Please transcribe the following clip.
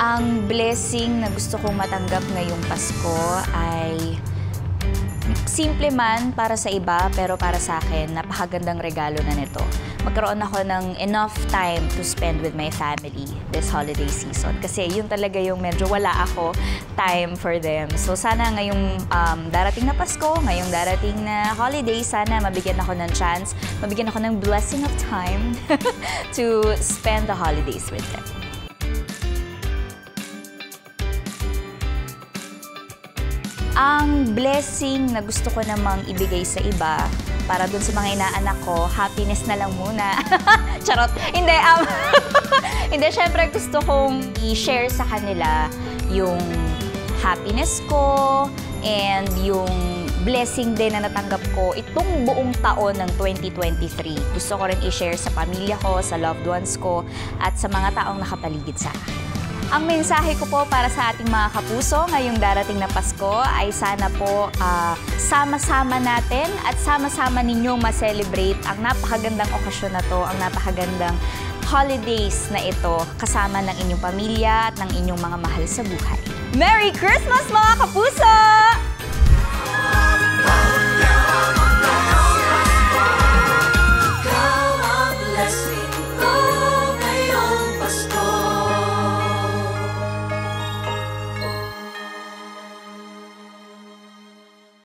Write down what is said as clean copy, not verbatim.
Ang blessing na gusto kong matanggap ngayong Pasko ay simple man para sa iba, pero para sa akin, napakagandang regalo na nito. Magkaroon ako ng enough time to spend with my family this holiday season. Kasi yun talaga yung medyo wala ako time for them. So sana ngayong darating na Pasko, ngayong darating na holiday, sana mabigyan ako ng chance, mabigyan ako ng blessing of time to spend the holidays with them. Ang blessing na gusto ko namang ibigay sa iba, para dun sa mga inaanak ko, happiness na lang muna. Charot! Hindi, hindi, syempre gusto kong i-share sa kanila yung happiness ko and yung blessing din na natanggap ko itong buong taon ng 2023. Gusto ko rin i-share sa pamilya ko, sa loved ones ko, at sa mga taong nakapaligid sa akin. Ang mensahe ko po para sa ating mga kapuso ngayong darating na Pasko ay sana po sama-sama natin at sama-sama ninyong ma-celebrate ang napakagandang okasyon na to, ang napakagandang holidays na ito kasama ng inyong pamilya at ng inyong mga mahal sa buhay. Merry Christmas mga kapuso!